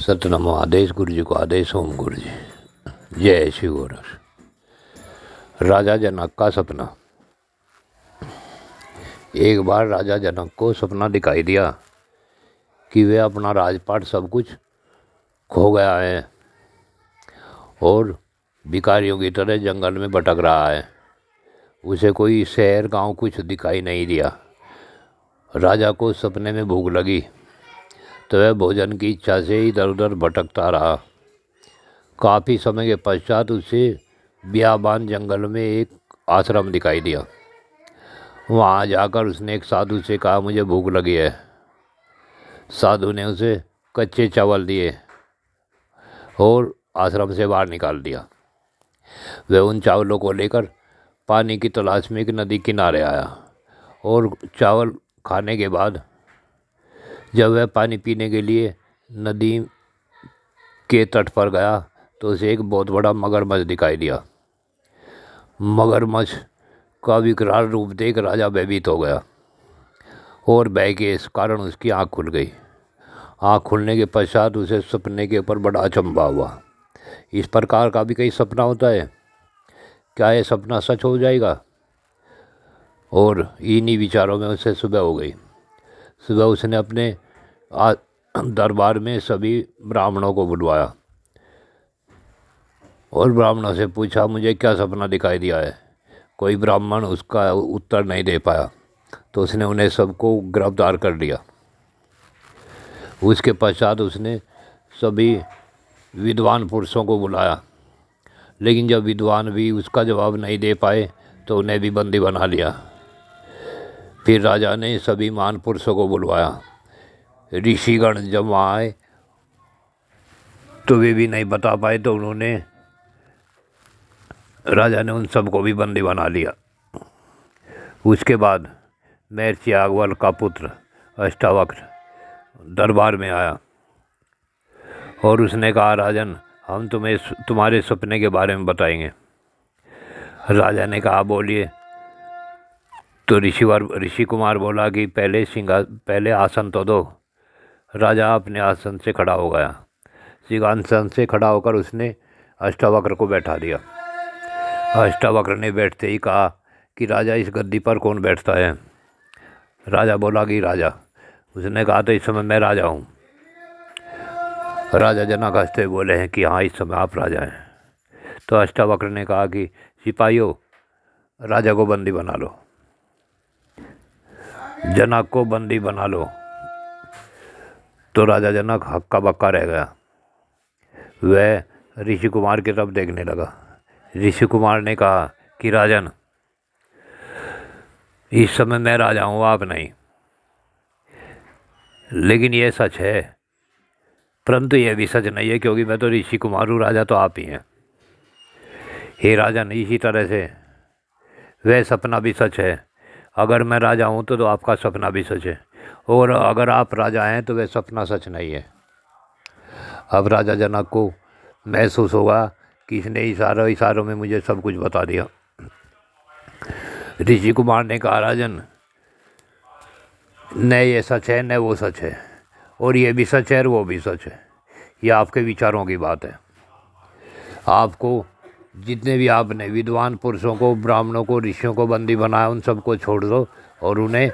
सतनामो आदेश गुरु जी को आदेश ओम गुरु जी। जय शिव और राजा जनक का सपना। एक बार राजा जनक को सपना दिखाई दिया कि वे अपना राजपाट सब कुछ खो गया है और भिखारियों की तरह जंगल में भटक रहा है। उसे कोई शहर गांव कुछ दिखाई नहीं दिया। राजा को सपने में भूख लगी तो वह भोजन की इच्छा से इधर उधर भटकता रहा। काफ़ी समय के पश्चात उसे बियाबान जंगल में एक आश्रम दिखाई दिया। वहाँ जाकर उसने एक साधु से कहा, मुझे भूख लगी है। साधु ने उसे कच्चे चावल दिए और आश्रम से बाहर निकाल दिया। वह उन चावलों को लेकर पानी की तलाश में एक नदी किनारे आया और चावल खाने के बाद जब वह पानी पीने के लिए नदी के तट पर गया तो उसे एक बहुत बड़ा मगरमच्छ दिखाई दिया। मगरमच्छ का विकराल रूप देख राजा भयभीत हो गया और भय के इस कारण उसकी आँख खुल गई। आँख खुलने के पश्चात उसे सपने के ऊपर बड़ा अचंभा हुआ। इस प्रकार का भी कई सपना होता है, क्या ये सपना सच हो जाएगा? और इन्हीं विचारों में उसे सुबह हो गई। सुबह उसने अपने दरबार में सभी ब्राह्मणों को बुलवाया और ब्राह्मणों से पूछा, मुझे क्या सपना दिखाई दिया है? कोई ब्राह्मण उसका उत्तर नहीं दे पाया तो उसने उन्हें सबको गिरफ्तार कर लिया। उसके पश्चात उसने सभी विद्वान पुरुषों को बुलाया, लेकिन जब विद्वान भी उसका जवाब नहीं दे पाए तो उन्हें भी बंदी बना लिया। फिर राजा ने सभी महान पुरुषों को बुलवाया। ऋषिगण जब वहाँ आए तो वे भी नहीं बता पाए तो राजा ने उन सबको भी बंदी बना लिया। उसके बाद महर्षि याज्ञवल्क्य का पुत्र अष्टावक्र दरबार में आया और उसने कहा, राजन, हम तुम्हें तुम्हारे सपने के बारे में बताएंगे। राजा ने कहा, बोलिए। तो ऋषि कुमार बोला कि पहले आसन तो दो। राजा अपने आसन से खड़ा हो गया। सिंहासन से खड़ा होकर उसने अष्टावक्र को बैठा दिया। अष्टावक्र ने बैठते ही कहा कि राजा, इस गद्दी पर कौन बैठता है? राजा बोला कि राजा। उसने कहा, तो इस समय मैं राजा हूँ। राजा जनक हंसते बोले हैं कि हाँ, इस समय आप राजा हैं। तो अष्टावक्र ने कहा कि सिपाहियों, राजा को बंदी बना लो, जनक को बंदी बना लो। तो राजा जनक हक्का बक्का रह गया। वह ऋषि कुमार की तरफ देखने लगा। ऋषि कुमार ने कहा कि राजन, इस समय मैं राजा हूँ, आप नहीं। लेकिन यह सच है, परंतु यह भी सच नहीं है, क्योंकि मैं तो ऋषि कुमार हूँ, राजा तो आप ही हैं। हे राजन, इसी तरह से वह सपना भी सच है। अगर मैं राजा हूँ तो आपका सपना भी सच है, और अगर आप राजा हैं तो वह सपना सच नहीं है। अब राजा जनक को महसूस होगा कि इसने इशारों में मुझे सब कुछ बता दिया। ऋषि कुमार ने कहा, राजन, न ये सच है न वो सच है, और ये भी सच है और वो भी सच है। ये आपके विचारों की बात है। आपको जितने भी आपने विद्वान पुरुषों को, ब्राह्मणों को, ऋषियों को बंदी बनाया, उन सबको छोड़ दो और उन्हें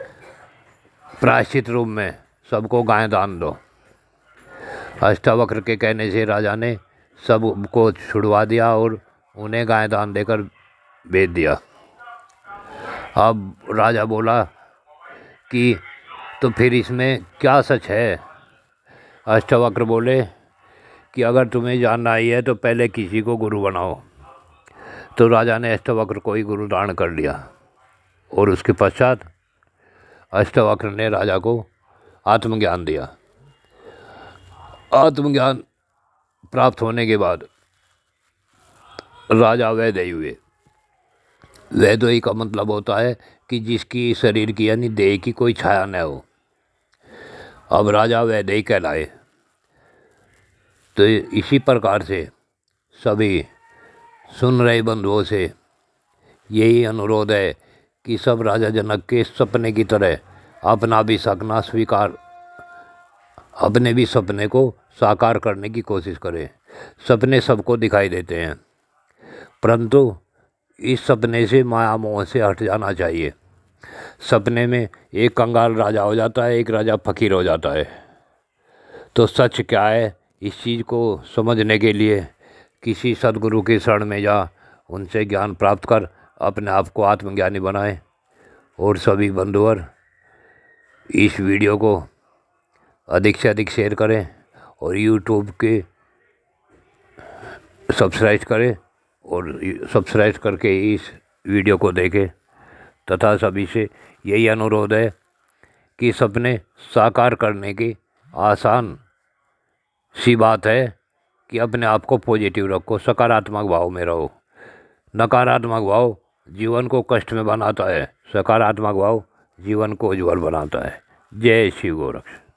प्रायश्चित रूप में सबको गाय दान दो। अष्टावक्र के कहने से राजा ने सबको छुड़वा दिया और उन्हें गाय दान देकर भेज दिया। अब राजा बोला कि तो फिर इसमें क्या सच है? अष्टावक्र बोले कि अगर तुम्हें जानना ही है तो पहले किसी को गुरु बनाओ। तो राजा ने अष्टावक्र को ही गुरु धारण कर लिया और उसके पश्चात अष्टावक्र ने राजा को आत्मज्ञान दिया। आत्मज्ञान प्राप्त होने के बाद राजा वैदेही हुए। वैदेही का मतलब होता है कि जिसकी शरीर की यानी देह की कोई छाया न हो। अब राजा वैदेही कहलाए। तो इसी प्रकार से सभी सुन रहे बंधुओं से यही अनुरोध है कि सब राजा जनक के सपने की तरह अपना भी सपना अपने भी सपने को साकार करने की कोशिश करें। सपने सबको दिखाई देते हैं, परंतु इस सपने से माया मोह से हट जाना चाहिए। सपने में एक कंगाल राजा हो जाता है, एक राजा फकीर हो जाता है। तो सच क्या है, इस चीज़ को समझने के लिए किसी सदगुरु की शरण में जा, उनसे ज्ञान प्राप्त कर अपने आप को आत्मज्ञानी बनाएं। और सभी बंधुवर इस वीडियो को अधिक से अधिक शेयर करें और यूट्यूब के सब्सक्राइब करें और सब्सक्राइब करके इस वीडियो को देखें। तथा सभी से यही अनुरोध है कि सपने साकार करने की आसान सी बात है कि अपने आप को पॉजिटिव रखो, सकारात्मक भाव में रहो। नकारात्मक भाव जीवन को कष्ट में बनाता है, सकारात्मक भाव जीवन को उज्ज्वल बनाता है। जय शिव गोरक्ष।